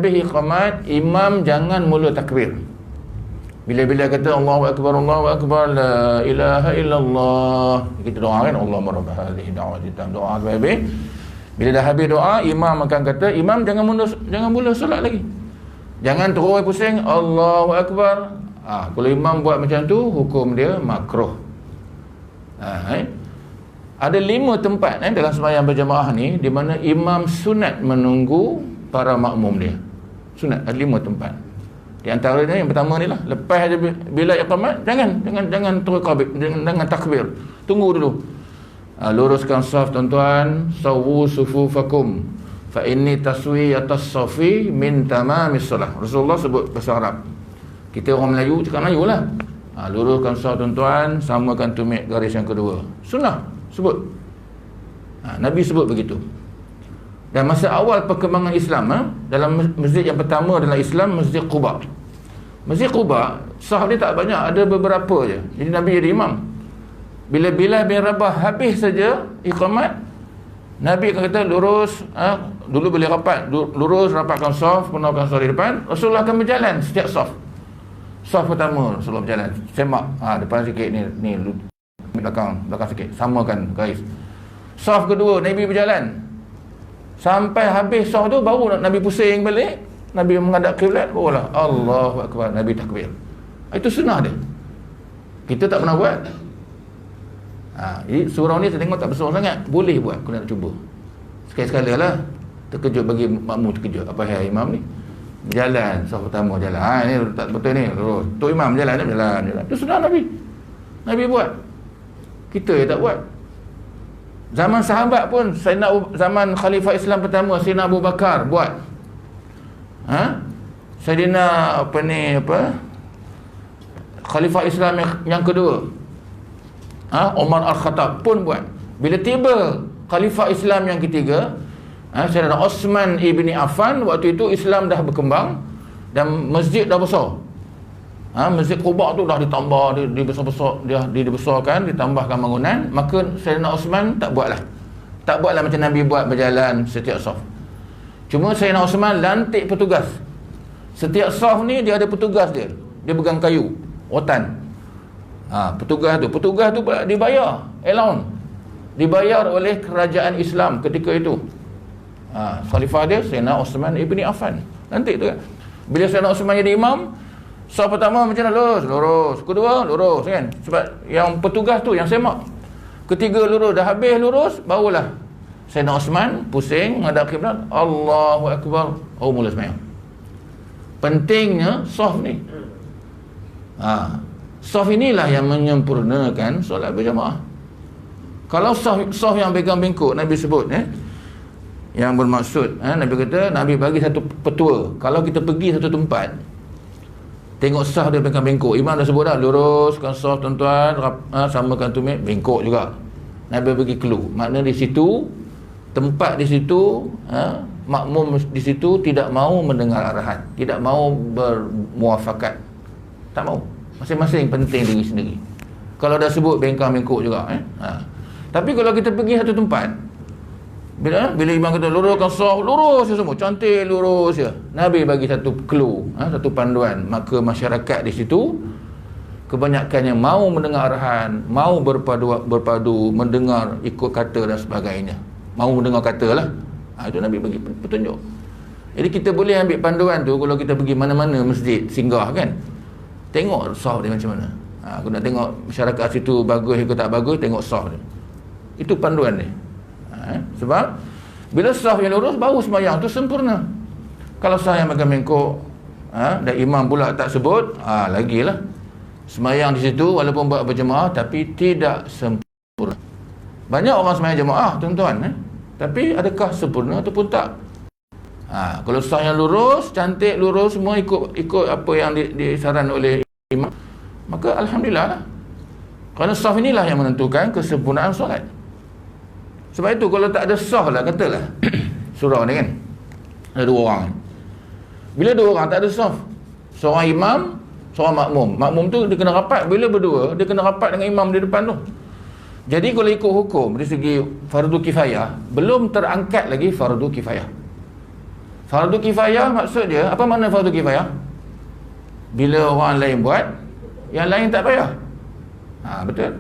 habis iqamat, imam jangan mula takbir. Bila-bila kata Allahu Akbar, la ilaha illallah, kita doa kan, Allahumma rabb hadhihi da'wati tam, doa habis. Bila dah habis doa, imam akan kata, imam jangan mula solat lagi. Jangan terus pusing Allahu Akbar. Kalau imam buat macam tu, hukum dia makruh. Ada 5 tempat dalam sembahyang berjamaah ni di mana imam sunat menunggu para makmum dia. Sunat ada 5 tempat. Di antaranya yang pertama ni lah, lepas dia bila iqamat, jangan terus jangan takbir. Tunggu dulu. Luruskan saf tuan-tuan, sawu sufufakum fa inni taswiyatas safi min tamamis solah. Rasulullah sebut bahasa Arab. Kita orang Melayu cakap Melayu lah. Luruskan saf tuan-tuan, samakan tumit garis yang kedua. Sunnah sebut. Nabi sebut begitu. Dan masa awal perkembangan Islam, dalam masjid yang pertama dalam Islam, Masjid Quba. Masjid Quba, saf dia tak banyak, ada beberapa je. Jadi Nabi jadi imam. Bila Bilal bin Rabah habis saja iqamat, Nabi akan kata lurus, dulu boleh rapat, lurus rapatkan saf, penuhkan saf di depan. Rasulullah akan berjalan setiap saf. Saf pertama Rasulullah berjalan, semak, depan sikit ni belakang sikit, samakan garis. Saf kedua Nabi berjalan sampai habis saf tu, baru Nabi pusing balik, Nabi menghadap kiblat, barulah Allahu Akbar, Nabi takbir. Itu sunnah dia. Kita tak pernah buat. Jadi surau ni saya tengok tak besar sangat, boleh buat kalau nak cuba. Sekali-sekala lah. Terkejut bagi makmum, terkejut. Apa hal imam ni? Berjalan, saf pertama jalan. Ni tak betul ni. Terus tok imam jalan. Itu sunnah Nabi. Nabi buat. Kita tak buat. Zaman sahabat pun, zaman Khalifah Islam pertama, Sayyidina Abu Bakar buat. Sayyidina Khalifah Islam yang kedua, Umar Al-Khattab pun buat. Bila tiba Khalifah Islam yang ketiga, Sayyidina Osman ibni Affan, waktu itu Islam dah berkembang dan masjid dah besar. Masjid Quba tu dah ditambah, dibesarkan, ditambahkan bangunan. Maka Sayyidina Osman tak buatlah macam Nabi buat, berjalan setiap saf. Cuma Sayyidina Osman lantik petugas. Setiap saf ni dia ada petugas dia pegang kayu rotan. Petugas tu pula dibayar, allowance, dibayar oleh kerajaan Islam ketika itu. Khalifah dia Sayyidina Osman ibni Affan, nanti tu kan. Bila Sayyidina Osman jadi imam, saf pertama macam mana, lurus, kedua lurus kan, sebab yang petugas tu yang semak. Ketiga lurus, dah habis lurus, barulah Sayyidina Osman pusing menghadap kiblat, Allahu Akbar, mula sembahyang. Pentingnya saf ni. Saf inilah yang menyempurnakan solat berjamaah. Kalau saf yang pegang bengkok, Nabi sebut yang bermaksud, Nabi kata, Nabi bagi satu petua. Kalau kita pergi satu tempat, tengok saf dia pegang bengkok, imam dah sebut dah, luruskan saf tuan-tuan, samakan tumit, bengkok juga. Nabi bagi clue, makna di situ, tempat di situ, makmum di situ tidak mau mendengar arahan, tidak mau bermuafakat, tak mau. Masing-masing penting diri sendiri. Kalau dah sebut bengkok juga, Tapi kalau kita pergi satu tempat, bila imam kata luruskan saf, lurus je semua, cantik lurus je. Nabi bagi satu clue, satu panduan. Maka masyarakat di situ kebanyakannya mau mendengar arahan, mau berpadu mendengar, ikut kata dan sebagainya. Mau mendengar kata lah. Itu Nabi bagi petunjuk. Jadi kita boleh ambil panduan tu kalau kita pergi mana-mana masjid singgah kan. Tengok saf dia macam mana. Aku nak tengok masyarakat situ bagus ke tak bagus, tengok saf dia. Itu panduan dia. Sebab bila saf yang lurus, baru sembahyang tu sempurna. Kalau saf yang pegang bengkok, dan imam pula tak sebut, lagilah sembahyang di situ walaupun buat berjemaah tapi tidak sempurna. Banyak orang sembahyang jemaah tuan-tuan, tapi adakah sempurna ataupun tak? Kalau saf yang lurus, cantik lurus, semua ikut apa yang disaran oleh imam, maka alhamdulillah lah. Kerana saf inilah yang menentukan kesempurnaan solat. Sebab itu kalau tak ada saf lah, katalah surau ni kan ada 2 orang. Bila 2 orang tak ada saf, seorang imam, seorang makmum. Makmum tu dia kena rapat, bila berdua dia kena rapat dengan imam di depan tu. Jadi kalau ikut hukum dari segi fardu kifayah, belum terangkat lagi fardu kifayah. Fardu kifayah maksud dia, apa makna fardu kifayah? Bila orang lain buat, yang lain tak payah. Betul.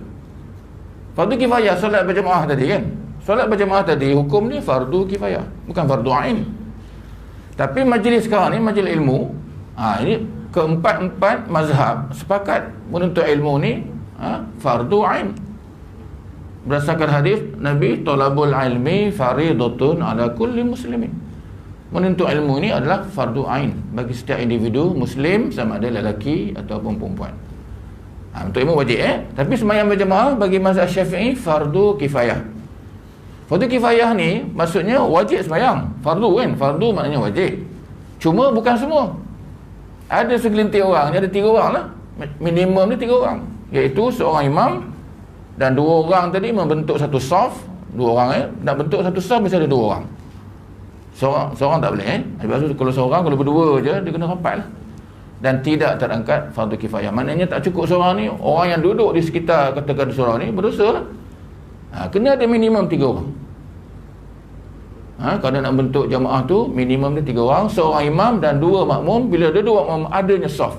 Fardu kifayah solat berjemaah tadi kan. Solat berjemaah tadi hukum ni fardu kifayah, bukan fardu ain. Tapi majlis sekarang ni majlis ilmu, ini keempat-empat mazhab sepakat menuntut ilmu ni fardu ain. Berdasarkan hadis Nabi, talabul ilmi faridatun ala kulli muslimin. Menuntut ilmu ni adalah fardu ain bagi setiap individu muslim, sama ada lelaki ataupun perempuan. Untuk ilmu wajib tapi sembahyang berjemaah bagi mazhab Syafi'i fardu kifayah. Fardu kifayah ni maksudnya wajib sembahyang. Fardu kan, fardu maknanya wajib. Cuma bukan semua. Ada segelintir orang, ada 3 orang lah. Minimum ni 3 orang, iaitu seorang imam dan 2 orang tadi membentuk satu saf. 2 orang nak bentuk satu saf mesti ada 2 orang. Seorang tak boleh Lepas tu kalau seorang, kalau berdua je dia kena rapat lah. Dan tidak terangkat fardu kifayah. Maknanya tak cukup seorang ni, orang yang duduk di sekitar katakan seorang ni berdosa lah. Kena ada minimum 3 orang. Kalau nak bentuk jamaah tu minimum dia 3 orang, seorang imam dan 2 makmum. Bila ada 2 makmum adanya saf.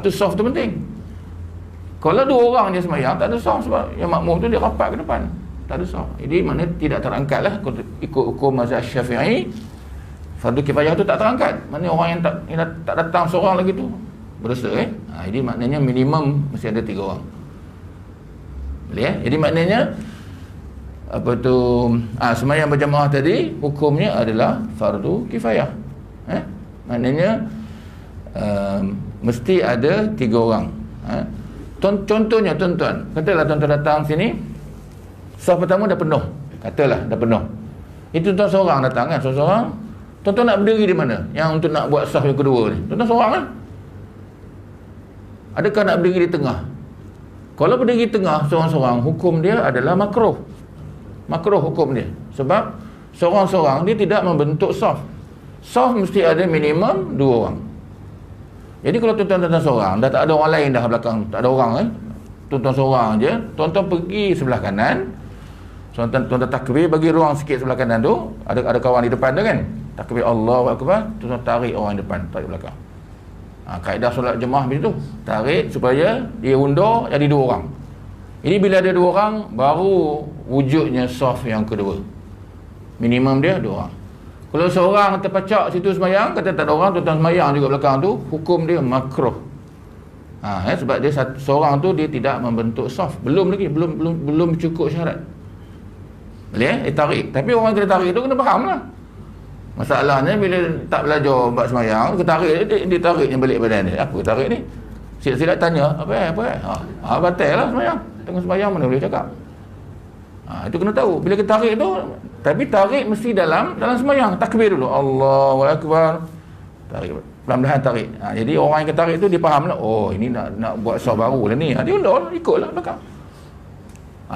Tu saf tu penting. Kalau 2 orang dia sembahyang tak ada saf, sebab yang makmum tu dia rapat ke depan, tak ada saf. Jadi maknanya tidak terangkat lah. Ikut hukum mazhab Syafi'i, fardu kifayah tu tak terangkat. Maknanya orang yang tak datang seorang lagi tu berdosa jadi maknanya minimum mesti ada 3 orang. Boleh Jadi maknanya sembahyang berjamaah tadi hukumnya adalah fardu kifayah. Maknanya mesti ada 3 orang. Contohnya tuan-tuan, katalah tuan-tuan datang sini, saf pertama dah penuh, katalah dah penuh. Itu tuan seorang datang kan, seorang. Tuan-tuan nak berdiri di mana yang untuk nak buat saf yang kedua ni? Tuan-tuan seorang kan? Adakah nak berdiri di tengah? Kalau berdiri di tengah seorang-seorang, hukum dia adalah makruh. Makruh hukum dia. Sebab seorang-seorang dia tidak membentuk saf. Saf mesti ada minimum 2 orang. Jadi kalau tuan-tuan datang seorang, dah tak ada orang lain dah belakang, tak ada orang tuan-tuan seorang je, tuan-tuan pergi sebelah kanan, tuan-tuan takbir, bagi ruang sikit sebelah kanan tu, ada kawan di depan tu kan, takbir Allahu Akbar, tuan-tuan tarik orang depan, tarik belakang. Kaedah solat jemaah begitu, tarik supaya dia undur jadi 2 orang. Ini bila ada 2 orang baru wujudnya saf yang kedua. Minimum dia 2 orang. Kalau seorang terpacak situ sembahyang, kata tak ada orang, tuan-tuan sembahyang juga belakang tu, hukum dia makruh. Sebab dia seorang tu dia tidak membentuk saf, belum cukup syarat. Boleh tarik. Tapi orang kena tarik tu kena faham lah. Masalahnya bila tak belajar buat sembahyang, dia tariknya balik badan dia. Apa tarik ni? Silap tanya, apa batal lah sembahyang. Tengah sembahyang mana boleh cakap. Itu kena tahu. Bila kita tarik tu, tapi tarik mesti dalam sembahyang. Takbir dulu, Allahu Akbar. Tarik, pelan-pelan tarik. Jadi orang yang tarik tu dia faham lah, oh ini nak buat saf baru lah ni. Dia undur, ikutlah belakang.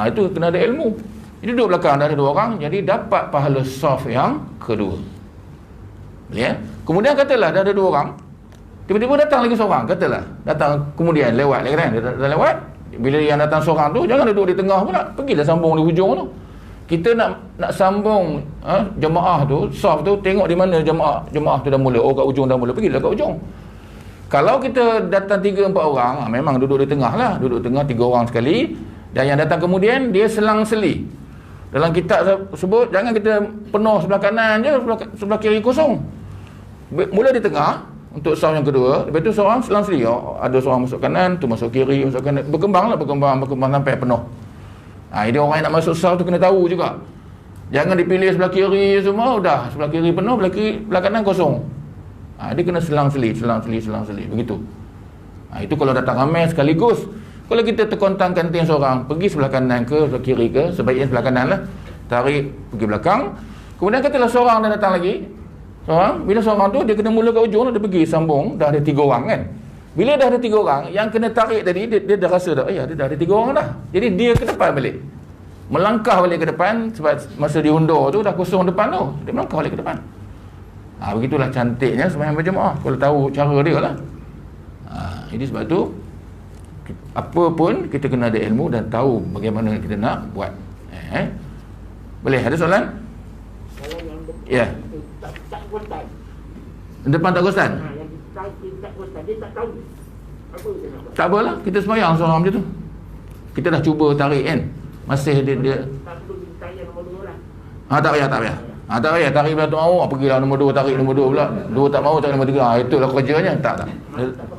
Itu kena ada ilmu. Jadi duduk belakang dah ada 2 orang, jadi dapat pahala saf yang kedua. Boleh Kemudian katalah dah ada 2 orang, tiba-tiba datang lagi seorang, katalah datang kemudian lewat lagi kan, dia dah lewat. Bila yang datang seorang tu jangan duduk di tengah pula, pergilah sambung di hujung tu. Kita nak sambung jemaah tu, saf tu, tengok di mana jemaah tu dah mula. Oh kat ujung dah mula, pergilah kat ujung. Kalau kita datang 3-4 orang, memang duduk di tengah lah, duduk tengah 3 orang sekali. Dan yang datang kemudian dia selang-seli. Dalam kitab sebut jangan kita penuh sebelah kanan je, sebelah kiri kosong. Mula di tengah untuk saf yang kedua, lepas tu seorang selang-seli. Ada seorang masuk kanan, tu masuk kiri, masuk kanan, berkembang sampai penuh. Jadi orang yang nak masuk saf tu kena tahu juga. Jangan dipilih sebelah kiri semua, dah sebelah kiri penuh, belah kanan kosong. Dia kena selang-seli begitu. Itu kalau datang ramai sekaligus. Kalau kita terkontang kanting seorang, pergi sebelah kanan ke sebelah kiri ke, sebaiknya sebelah kanan lah, tarik pergi belakang. Kemudian katalah seorang dah datang lagi, bila seorang tu dia kena mula ke ujung, dia pergi sambung, dah ada 3 orang kan. Bila dah ada 3 orang, yang kena tarik tadi dia dah rasa dah, dia dah ada 3 orang dah. Jadi dia ke depan balik, melangkah balik ke depan, sebab masa diundur tu dah kosong depan tu, dia melangkah balik ke depan. Begitulah cantiknya sembahyang berjemaah kalau tahu cara dia lah. Jadi sebab tu apa pun kita kena ada ilmu dan tahu bagaimana kita nak buat. Boleh ada soalan? Kalau yang Ya. tak pun tak Depan tak kosan? Yang tak kosan, dia tak tahu. Apa dia nak buat? Tak apalah, kita sembahyang seorang macam tu. Kita dah cuba tarik kan. Masih dia Tak perlu minta yang nombor 2 lah. tak payah. Tak payah tarik bila tak mau, pergilah nombor 2 tarik nombor 2 pula. 2 tak mau tarik nombor 3. Itulah kerjanya. Tak.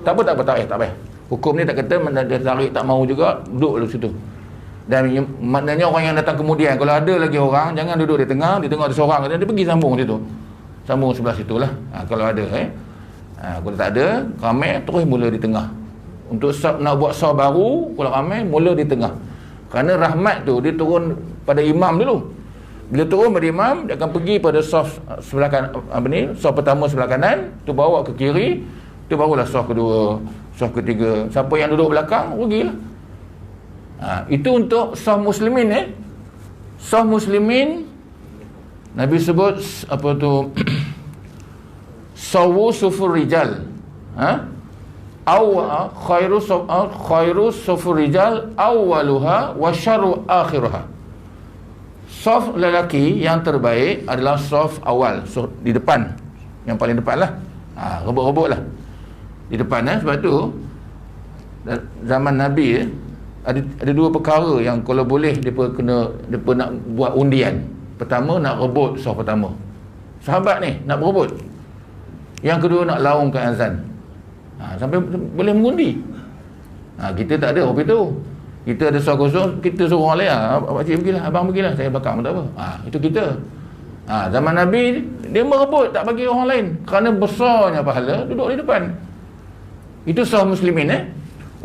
Tak apa, tak payah. Hukum ni tak kata dia tarik tak mau juga, duduk di situ. Dan maknanya orang yang datang kemudian, kalau ada lagi orang, jangan duduk di tengah ada seorang, dia pergi sambung situ. Sambung sebelah situlah. Kalau ada kalau tak ada, ramai terus mula di tengah. Untuk nak buat sah baru, kalau ramai mula di tengah. Kerana rahmat tu dia turun pada imam dulu. Bila turun pada imam, dia akan pergi pada saf sebelah kanan, saf pertama sebelah kanan, tu bawa ke kiri, tu barulah saf kedua, saf ketiga. Siapa yang duduk belakang, pergilah. Itu untuk saf muslimin. Saf muslimin Nabi sebut apa tu sawu sufur rijal. Khairu sufur rijal awwaluha wa syarru akhiruha. Saf lelaki yang terbaik adalah saf awal, di depan, yang paling depan lah. Rebut-rebut lah di depan. Sebab tu zaman Nabi ada dua perkara yang kalau boleh depa nak buat undian. Pertama, nak rebut saf pertama. Sahabat ni nak berebut. Yang kedua, nak laungkan azan. Sampai boleh mengundi. Kita tak ada waktu itu. Kita ada saf kosong, kita suruh orang lain, pakcik pergilah, abang pergilah, saya belakang, tak apa. Itu kita. Zaman Nabi, dia merebut, tak bagi orang lain. Kerana besarnya pahala, duduk di depan. Itu saf muslimin.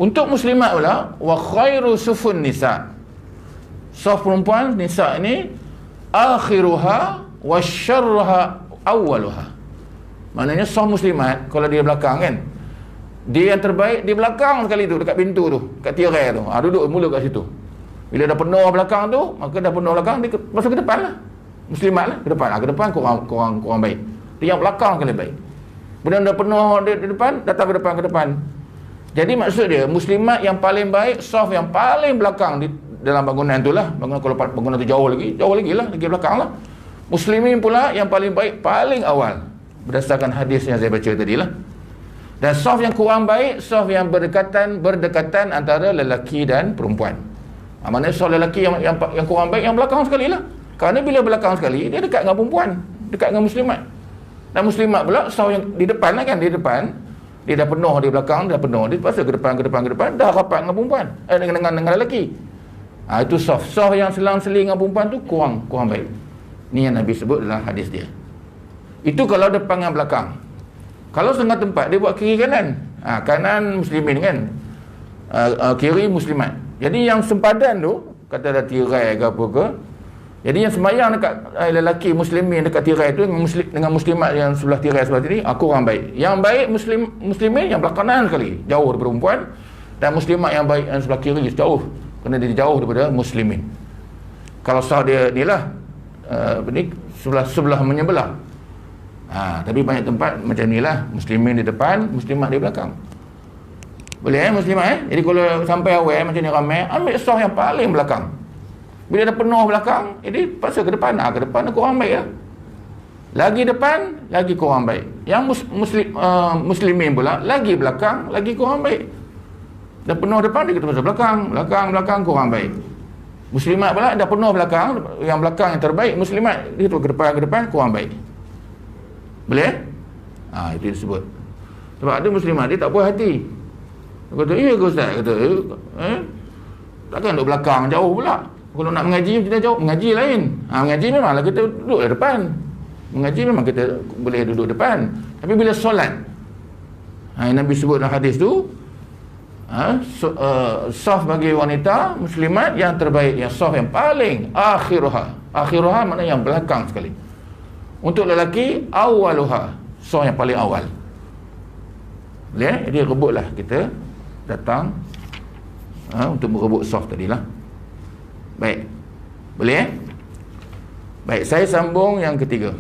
Untuk muslimat pula, wa khairu sufun nisa. Saf perempuan, nisa ini, akhiruha wa syarruha awwaluha. Maknanya saf muslimat, kalau dia belakang kan, dia yang terbaik di belakang sekali tu, dekat pintu tu, kat tirai tu. Duduk mula kat situ. Bila dah penuh belakang tu, maka dah penuh belakang, dia masuk ke depan lah. Muslimat lah, ke depan. Ke depan kurang baik. Dia yang belakang sekali baik. Bila dah penuh di depan, datang ke depan. Jadi maksud dia, muslimat yang paling baik, saf yang paling belakang di dalam bangunan tu lah. Kalau bangunan tu jauh lagi lah, lagi belakang lah. Muslimin pula yang paling baik, paling awal. Berdasarkan hadis yang saya baca tadi lah. Dan saf yang kurang baik, saf yang berdekatan antara lelaki dan perempuan. Maknanya saf lelaki yang kurang baik, yang belakang sekali lah. Kerana bila belakang sekali, dia dekat dengan perempuan, dekat dengan muslimat. Dan muslimat pula, saf yang di depan lah kan, di depan, dia dah penuh, di belakang dah penuh, dia pasal ke depan, dah rapat dengan perempuan, dengan lelaki. Itu saf yang selang-seling dengan perempuan tu kurang baik. Ni yang Nabi sebut dalam hadis dia. Itu kalau depan dengan belakang. Kalau setengah tempat, dia buat kiri kanan. Kanan muslimin kan, kiri muslimat. Jadi yang sempadan tu, kata ada tirai ke apa ke, jadi yang sembahyang dekat lelaki muslimin dekat tirai tu dengan muslimat yang sebelah tirai sebelah sini, kurang baik. Yang baik muslimin yang belah kanan sekali, jauh daripada perempuan. Dan muslimat yang baik yang sebelah kiri jauh, kerana dia jauh daripada muslimin. Kalau sah dia ni lah, sebelah menyebelah. Tapi banyak tempat macam ni lah, muslimin di depan, muslimat di belakang. Boleh muslimat Jadi kalau sampai awal macam ni ramai, ambil sah yang paling belakang. Bila dah penuh belakang, jadi pasal ke depan. Ke depan kurang baik lah. Lagi depan, lagi kurang baik. Yang muslimin pula, lagi belakang, lagi kurang baik. Dah penuh depan, dia kata pasal belakang kurang baik. Muslimat pula dah penuh belakang, yang belakang yang terbaik, muslimat dia tu ke depan kurang baik. Boleh? Itu disebut. Sebab ada muslimat dia tak puas hati. Dia kata, iya ke ustaz? Kata, takkan duduk belakang jauh pula. Kalau nak mengaji kita jauh, mengaji lain. Mengaji memanglah kita duduk di depan. Mengaji memang kita boleh duduk depan. Tapi bila solat, Nabi sebut dalam hadis tu, saf bagi wanita muslimat yang terbaik, yang saf yang paling akhiruha maknanya yang belakang sekali. Untuk lelaki, awaluha, saf yang paling awal. Boleh? Jadi rebutlah kita datang untuk merebut saf tadilah. Baik. Boleh? Baik, saya sambung yang ketiga.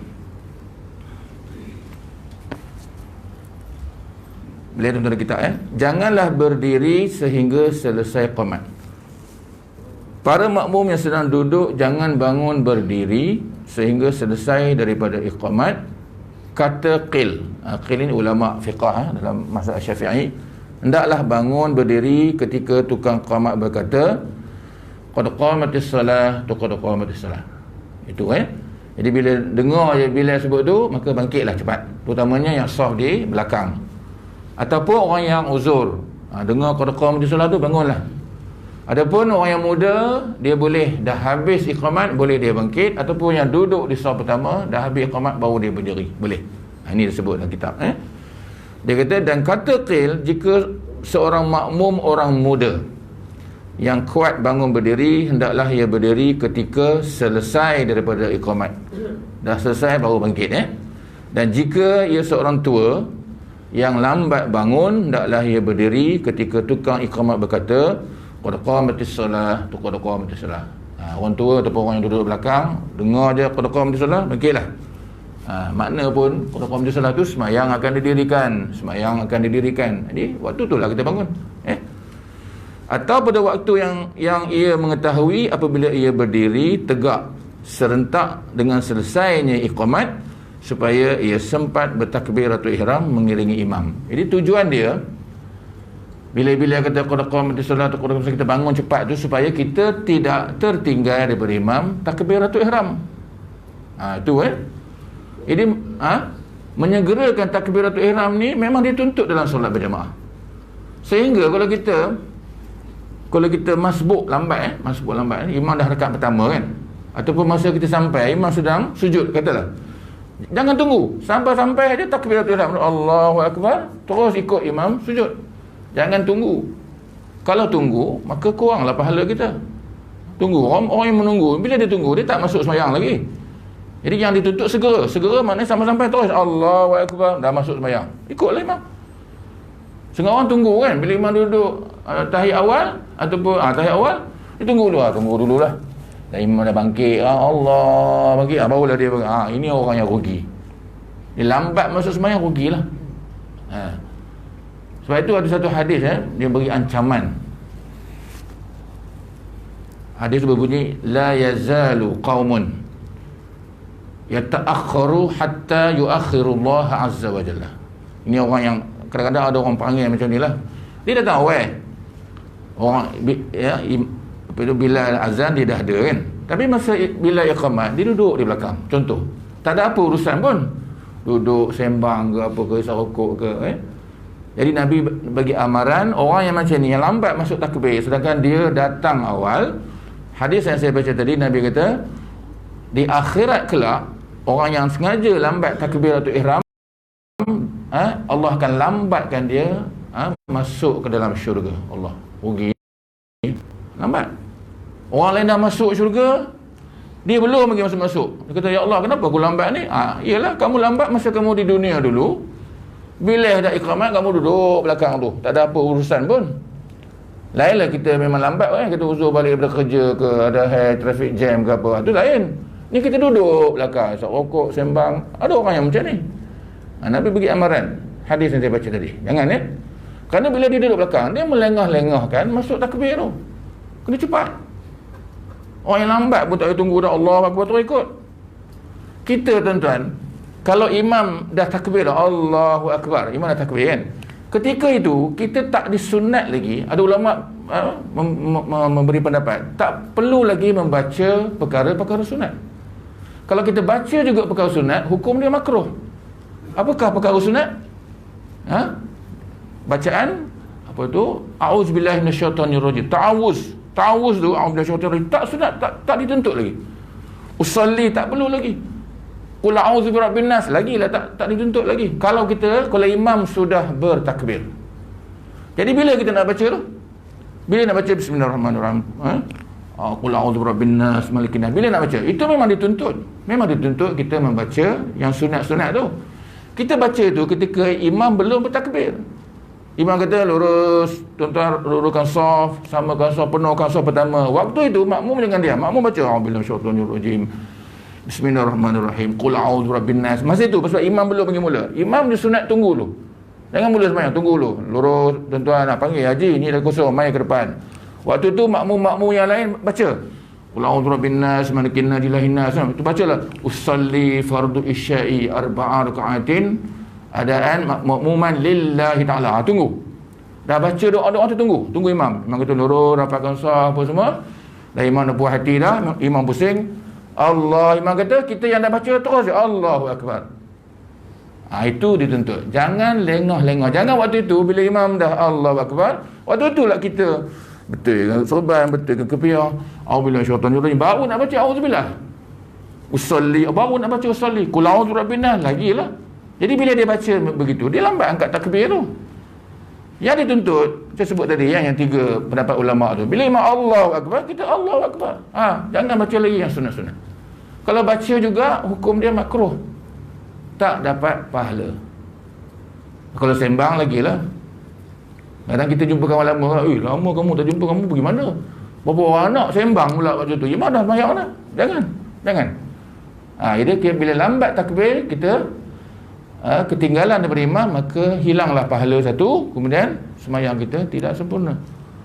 Boleh tuan-tuan kita Janganlah berdiri sehingga selesai qamat. Para makmum yang sedang duduk jangan bangun berdiri sehingga selesai daripada iqamat. kata qil. Qil ini ulama fiqah dalam mazhab Syafi'i. Hendaklah bangun berdiri ketika tukang qamat berkata qad qamatis salah, qad qamatis salah. Itu Jadi bila dengar je bila sebut tu, maka bangkitlah cepat. Terutamanya yang saf di belakang. Ataupun orang yang uzur, dengar qad qamatis salah tu, bangunlah. Adapun orang yang muda, dia boleh dah habis iqamat, boleh dia bangkit. Ataupun yang duduk di saf pertama, dah habis iqamat, baru dia berdiri. Boleh. Ini disebut dalam kitab. Dia kata, dan kata qil, jika seorang makmum orang muda yang kuat bangun berdiri, hendaklah ia berdiri ketika selesai daripada iqamat. Dah selesai baru bangkit. Dan jika ia seorang tua yang lambat bangun, hendaklah ia berdiri ketika tukang iqamat berkata qad qamatis salah, qad qamatis salah. Orang tua ataupun orang yang duduk belakang dengar je qad qamatis salah, bangkitlah. Makna pun qad qamatis salah tu sembahyang akan didirikan. Jadi waktu itulah kita bangun. Atau pada waktu yang ia mengetahui apabila ia berdiri tegak serentak dengan selesainya iqamat, supaya ia sempat bertakbiratul ihram mengiringi imam. Jadi tujuan dia bila kata qad qamatis salat, kita bangun cepat tu supaya kita tidak tertinggal daripada imam takbiratul ihram. Itu Jadi menyegerakan takbiratul ihram ni memang dituntut dalam solat berjamaah. Sehingga kalau kita masbuk lambat imam dah rakaat pertama kan, ataupun masa kita sampai imam sedang sujud, katalah, jangan tunggu sampai aja takbiratul ihram, Allahu akbar, terus ikut imam sujud. Jangan tunggu. Kalau tunggu, maka kuranglah pahala kita. Tunggu, orang yang menunggu, bila dia tunggu, dia tak masuk sembahyang lagi. Jadi yang dituntut segera maknanya sampai terus Allahu akbar, dah masuk sembahyang, ikutlah imam. Setengah orang tunggu kan, bila imam duduk tahiyat awal ataupun tahiyat awal, dia tunggu dululah. Dan imam dah bangkit, Allah bangkit, barulah dia bangkit. Ini orang yang rugi. Dia lambat masuk sembahyang, rugilah. Sebab itu ada satu hadis dia beri ancaman. Hadis berbunyi la yazalu qaumun yata'akhkharu hatta yu'akhiru Allah azza wa jalla. Ini orang yang kadang-kadang ada orang panggil macam ni lah. Dia datang awal. Orang bila azan dia dah ada kan. Tapi masa bila iqamat dia duduk di belakang. Contoh, tak ada apa urusan pun. Duduk sembang ke apa ke, isap rokok ke Jadi Nabi bagi amaran orang yang macam ni, yang lambat masuk takbir sedangkan dia datang awal. Hadis yang saya baca tadi, Nabi kata di akhirat kelak orang yang sengaja lambat takbiratul ihram, Allah akan lambatkan dia masuk ke dalam syurga. Allah, rugi, lambat. Orang lain dah masuk syurga, dia belum lagi masuk. Dia kata, ya Allah, kenapa aku lambat ni? Iyalah, kamu lambat masa kamu di dunia dulu. Bila dah iqamat, kamu duduk belakang tu, tak ada apa urusan pun. Lainlah kita memang lambat kan, kita uzur balik daripada kerja ke, ada traffic jam ke apa, tu lain. Ni kita duduk belakang, isap rokok, sembang. Ada orang yang macam ni. Nabi bagi amaran, hadis yang saya baca tadi, jangan kerana bila dia duduk belakang, dia melengah-lengahkan masuk takbir tu. Kena cepat. Orang yang lambat pun tak boleh tunggu dah, Allah Akbar terus ikut. Kita tuan-tuan, kalau imam dah takbir, Allahu Akbar, imam dah takbir kan, ketika itu kita tak disunat lagi. Ada ulama memberi pendapat tak perlu lagi membaca perkara-perkara sunat. Kalau kita baca juga perkara sunat, hukum dia makruh. Apakah perkara sunat? Bacaan apa tu? A'udzubillahi minasyaitonirrajim. Ta'awuz tu, a'udzubillahi minasyaitonirrajim, tak sunat, tak dituntut lagi. Usalli tak perlu lagi. Qul a'udzu birabbin nas lagilah tak dituntut lagi. Kalau imam sudah bertakbir. Jadi bila kita nak baca tu? Bila nak baca bismillahirrahmanirrahim, qul a'udzu birabbin nas malikin nas, bila nak baca? Itu memang dituntut. Memang dituntut kita membaca yang sunat-sunat tu. Kita baca tu ketika imam belum bertakbir. Imam kata lurus, tuan-tuan luruskan saf, samakan saf, penuhkan saf pertama. Waktu itu makmum dengan dia, makmum baca a'udzubillahi minasyaitonirrajim, bismillahirrahmanirrahim, qul a'udzu birabbin nas. Masa itu pasal imam belum pergi mula. Imam dia sunat tunggu dulu. Jangan mula sembahyang, tunggu dulu. Lurus, tuan-tuan nak panggil haji ni dah kosong, mai ke depan. Waktu tu makmum-makmum yang lain baca qul a'udzu birabbin nas malikin nas ilahin nas, itu bacalah usalli fardu isya'i arba'a raka'atin adaan makmuman lillahi ta'ala. Tunggu, dah baca doa tu, tunggu imam kata nurul rapatkan sah apa semua, dah imam dah puas hati dah, imam pusing, Allah, imam kata kita yang dah baca terus Allahu akbar. Itu dituntut. Jangan lengah-lengah. Jangan waktu itu bila imam dah Allahu akbar, waktu itulah kita betul sorban, betul kepiah, auzubillahi minasyaitanir rajim, baru nak baca auzubillah. Usolli, baru nak baca usolli. Qul a'udzu birabbin nas lagilah. Jadi bila dia baca begitu, dia lambat angkat takbir tu. Yang dituntut, saya sebut tadi yang 3 pendapat ulama tu. Bila imam Allahu akbar, kita Allahu akbar. Jangan baca lagi yang sunat-sunat. Kalau baca juga hukum dia makruh, tak dapat pahala. Kalau sembang lagi lah. Kadang kita jumpa kawan lama, lama kamu tak jumpa, kamu pergi mana? Berapa anak sembang pula waktu tu. Mana dah banyak dah. Jangan. Jadi bila lambat takbir, kita ketinggalan daripada imam, maka hilanglah pahala satu, kemudian sembahyang kita tidak sempurna.